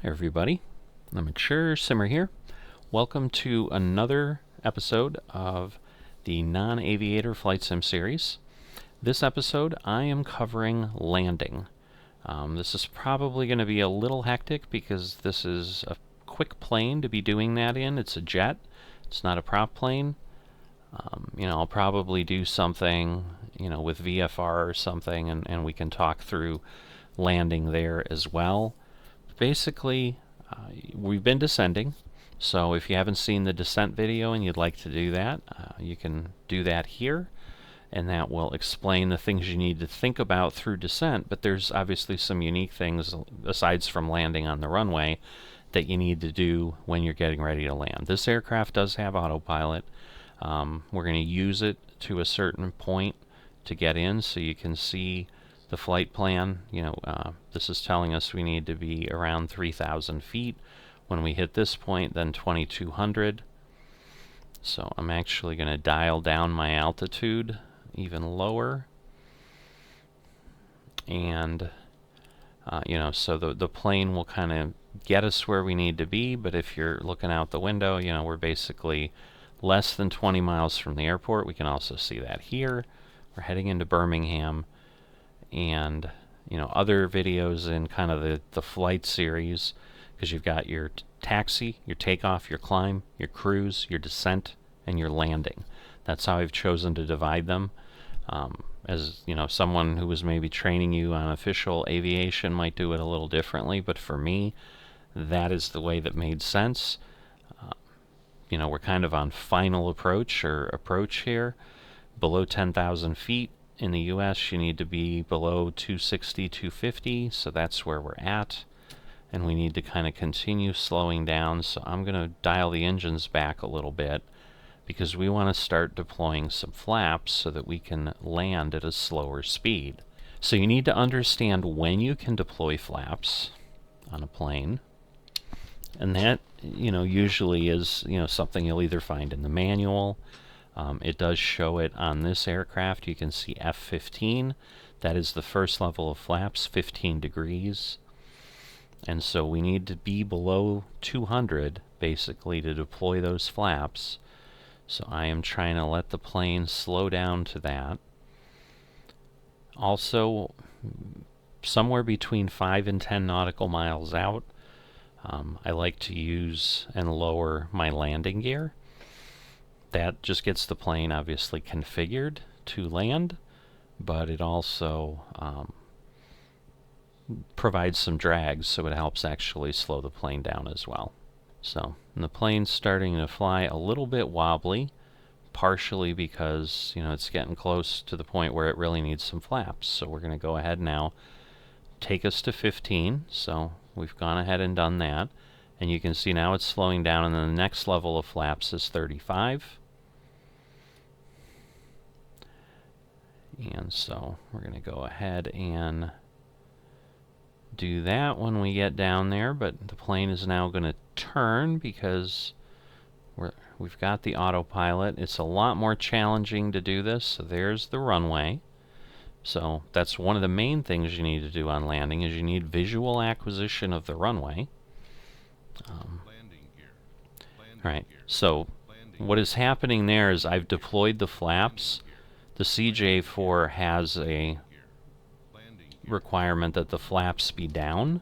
Hey everybody, the Mature Simmer here. Welcome to another episode of the Non-Aviator Flight Sim series. This episode I am covering landing. This is probably going to be a little hectic because this is a quick plane to be doing that in. It's a jet, it's not a prop plane. I'll probably do something, with VFR or something, and we can talk through landing there as well. Basically, we've been descending, so if you haven't seen the descent video and you'd like to do that, you can do that here, and that will explain the things you need to think about through descent. But there's obviously some unique things, aside from landing on the runway, that you need to do when you're getting ready to land. This aircraft does have autopilot. We're going to use it to a certain point to get in, so you can see the flight plan. This is telling us we need to be around 3,000 feet. When we hit this point, then 2,200. So I'm actually going to dial down my altitude even lower. And, so the plane will kind of get us where we need to be. But if you're looking out the window, we're basically less than 20 miles from the airport. We can also see that here. We're heading into Birmingham. And other videos in kind of the flight series, because you've got your taxi, your takeoff, your climb, your cruise, your descent, and your landing. That's how I've chosen to divide them. As someone who was maybe training you on official aviation might do it a little differently, but for me, that is the way that made sense. We're kind of on final approach here, below 10,000 feet. In the US, you need to be below 260, 250, so that's where we're at. And we need to kind of continue slowing down, so I'm going to dial the engines back a little bit because we want to start deploying some flaps so that we can land at a slower speed. So you need to understand when you can deploy flaps on a plane. And that, usually is, something you'll either find in the manual. It does show it on this aircraft. You can see F15. That is the first level of flaps, 15 degrees. And so we need to be below 200, basically, to deploy those flaps. So I am trying to let the plane slow down to that. Also, somewhere between 5 and 10 nautical miles out, I like to use and lower my landing gear. That just gets the plane obviously configured to land, but it also provides some drag, so it helps actually slow the plane down as well. So the plane's starting to fly a little bit wobbly, partially because it's getting close to the point where it really needs some flaps. So we're going to go ahead now, take us to 15. So we've gone ahead and done that, and you can see now it's slowing down, and then the next level of flaps is 35. And so we're going to go ahead and do that when we get down there, but the plane is now going to turn because we've got the autopilot. It's a lot more challenging to do this. So there's the runway. So that's one of the main things you need to do on landing, is you need visual acquisition of the runway. Right. So what is happening there is I've deployed the flaps. The CJ4 has a requirement that the flaps be down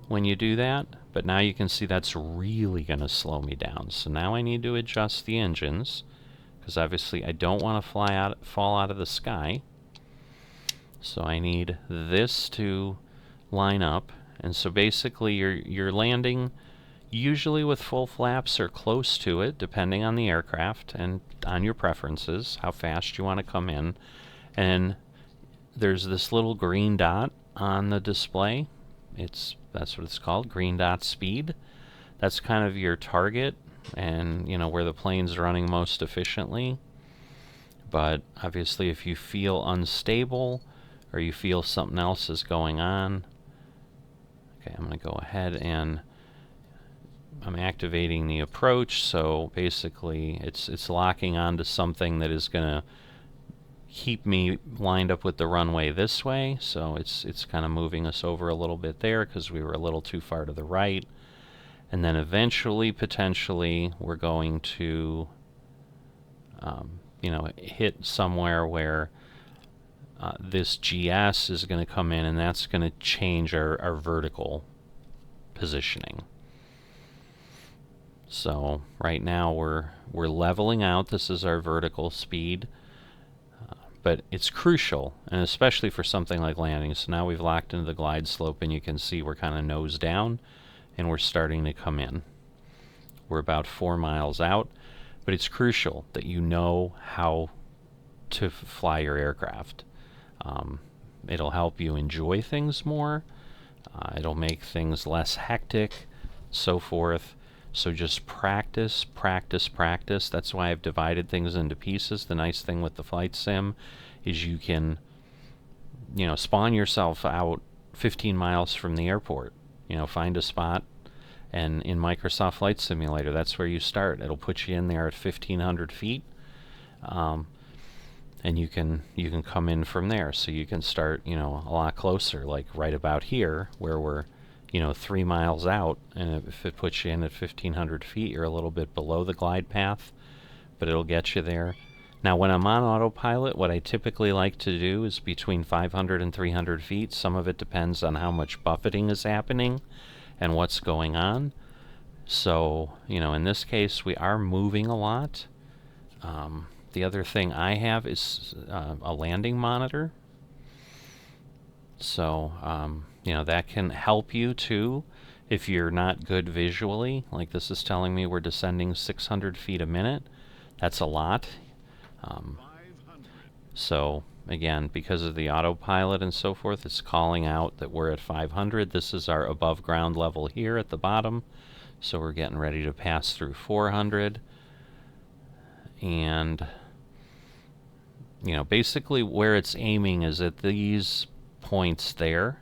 when you do that, but now you can see that's really going to slow me down. So now I need to adjust the engines, because obviously I don't want to fall out of the sky. So I need this to line up, and so basically you're landing usually with full flaps or close to it, depending on the aircraft and on your preferences, how fast you want to come in. And there's this little green dot on the display. That's what it's called, green dot speed. That's kind of your target, and where the plane's running most efficiently. But obviously if you feel unstable or you feel something else is going on, okay, I'm going to go ahead and I'm activating the approach. So basically it's locking onto something that is going to keep me lined up with the runway this way, so it's kind of moving us over a little bit there because we were a little too far to the right. And then eventually, potentially, we're going to hit somewhere where this GS is going to come in, and that's going to change our vertical positioning. So right now we're leveling out. This is our vertical speed, but it's crucial, and especially for something like landing. So now we've locked into the glide slope, and you can see we're kind of nose down, and we're starting to come in. We're about 4 miles out, but it's crucial that you know how to fly your aircraft. It'll help you enjoy things more. It'll make things less hectic, so forth. So just practice, practice, practice. That's why I've divided things into pieces. The nice thing with the flight sim is you can, spawn yourself out 15 miles from the airport. Find a spot, and in Microsoft Flight Simulator, that's where you start. It'll put you in there at 1,500 feet, and you can come in from there. So you can start, a lot closer, like right about here, where we're 3 miles out, and if it puts you in at 1,500 feet, you're a little bit below the glide path, but it'll get you there. Now, when I'm on autopilot, what I typically like to do is between 500 and 300 feet. Some of it depends on how much buffeting is happening and what's going on. So, in this case, we are moving a lot. The other thing I have is a landing monitor. So, that can help you too if you're not good visually. Like this is telling me we're descending 600 feet a minute. That's a lot. So again, because of the autopilot and so forth, it's calling out that we're at 500. This is our above ground level here at the bottom. So we're getting ready to pass through 400. And basically where it's aiming is at these points there.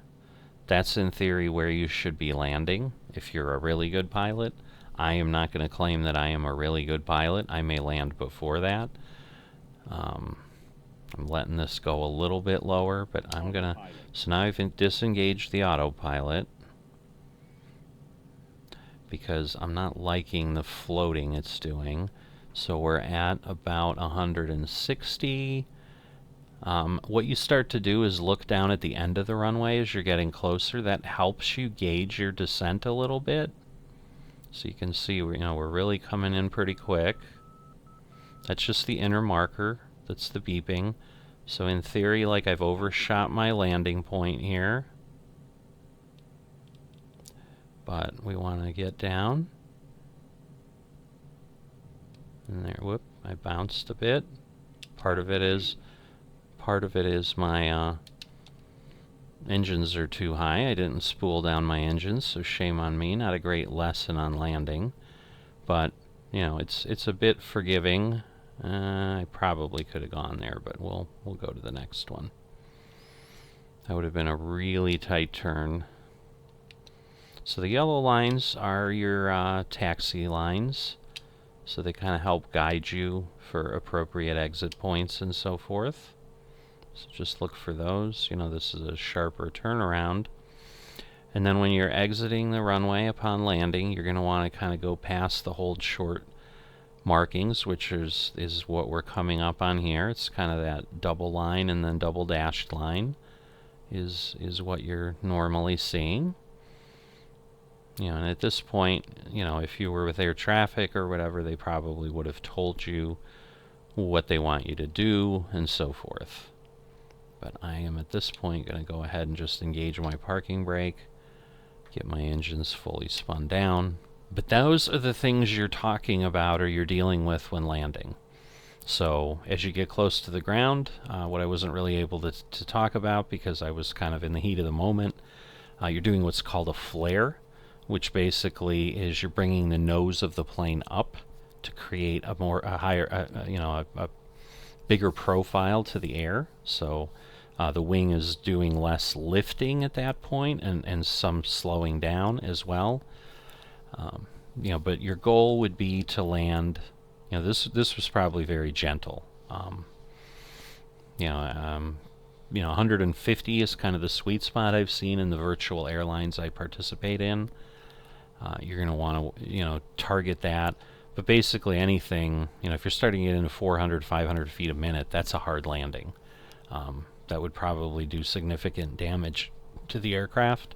That's in theory where you should be landing if you're a really good pilot. I am not going to claim that I am a really good pilot. I may land before that. I'm letting this go a little bit lower, but I'm going to... So now I've disengaged the autopilot because I'm not liking the floating it's doing. So we're at about 160. What you start to do is look down at the end of the runway as you're getting closer. That helps you gauge your descent a little bit. So you can see we're really coming in pretty quick. That's just the inner marker. That's the beeping. So in theory, like I've overshot my landing point here. But we want to get down. And there, whoop, I bounced a bit. Part of it is my engines are too high. I didn't spool down my engines, so shame on me. Not a great lesson on landing, but it's a bit forgiving. I probably could have gone there, but we'll go to the next one. That would have been a really tight turn. So the yellow lines are your taxi lines. So they kind of help guide you for appropriate exit points and so forth. So just look for those. This is a sharper turnaround. And then when you're exiting the runway upon landing, you're going to want to kind of go past the hold short markings, which is what we're coming up on here. It's kind of that double line and then double dashed line is what you're normally seeing. And at this point, if you were with air traffic or whatever, they probably would have told you what they want you to do and so forth. But I am at this point going to go ahead and just engage my parking brake, get my engines fully spun down. But those are the things you're talking about or you're dealing with when landing. So as you get close to the ground, what I wasn't really able to talk about because I was kind of in the heat of the moment, you're doing what's called a flare, which basically is you're bringing the nose of the plane up to create a bigger profile to the air. So the wing is doing less lifting at that point and some slowing down as well. But your goal would be to land. This was probably very gentle. You know, 150 is kind of the sweet spot I've seen in the virtual airlines I participate in. You're going to want to, target that. But basically anything, if you're starting it into 400, 500 feet a minute, that's a hard landing. That would probably do significant damage to the aircraft.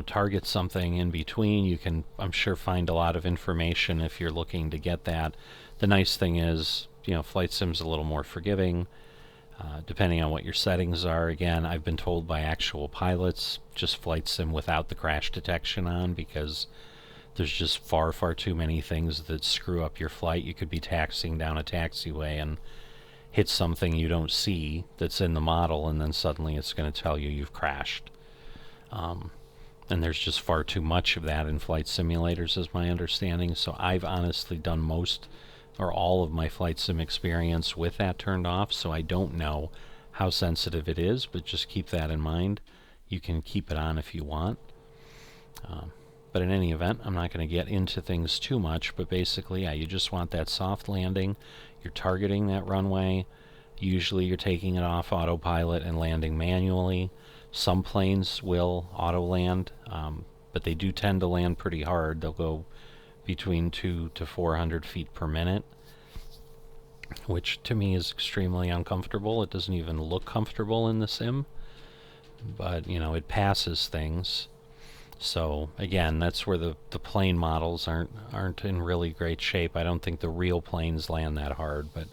Target something in between. You can, I'm sure, find a lot of information if you're looking to get that. The nice thing is, Flight Sim's a little more forgiving. Depending on what your settings are. Again, I've been told by actual pilots, just Flight Sim without the crash detection on, because there's just far, far too many things that screw up your flight. You could be taxiing down a taxiway and hit something you don't see that's in the model, and then suddenly it's going to tell you you've crashed. And there's just far too much of that in flight simulators, is my understanding. So I've honestly done most or all of my flight sim experience with that turned off, so I don't know how sensitive it is, but just keep that in mind. You can keep it on if you want. But in any event, I'm not going to get into things too much, but basically, yeah, you just want that soft landing. You're targeting that runway. Usually you're taking it off autopilot and landing manually. Some planes will auto land, but they do tend to land pretty hard. They'll go between 200 to 400 feet per minute, which to me is extremely uncomfortable. It doesn't even look comfortable in the sim, but it passes things. So again, that's where the plane models aren't in really great shape. I don't think the real planes land that hard, but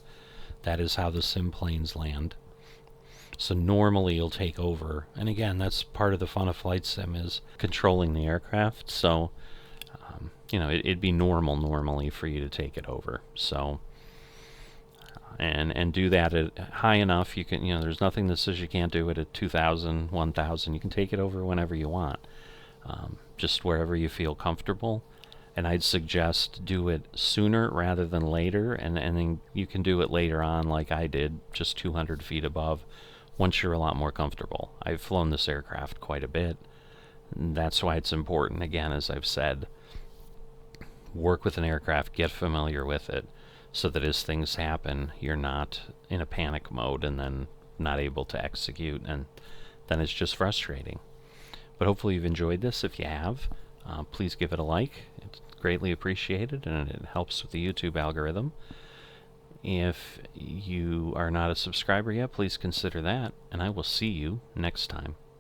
that is how the sim planes land. So normally you'll take over, and again, that's part of the fun of flight sim, is controlling the aircraft. So it'd be normal normally for you to take it over. So and do that at high enough. You can, there's nothing that says you can't do it at 2,000, 1,000. You can take it over whenever you want, just wherever you feel comfortable. And I'd suggest do it sooner rather than later, and then you can do it later on like I did, just 200 feet above, once you're a lot more comfortable. I've flown this aircraft quite a bit. That's why it's important, again, as I've said, work with an aircraft, get familiar with it, so that as things happen, you're not in a panic mode and then not able to execute, and then it's just frustrating. But hopefully you've enjoyed this. If you have, please give it a like. It's greatly appreciated, and it helps with the YouTube algorithm. If you are not a subscriber yet, please consider that, and I will see you next time.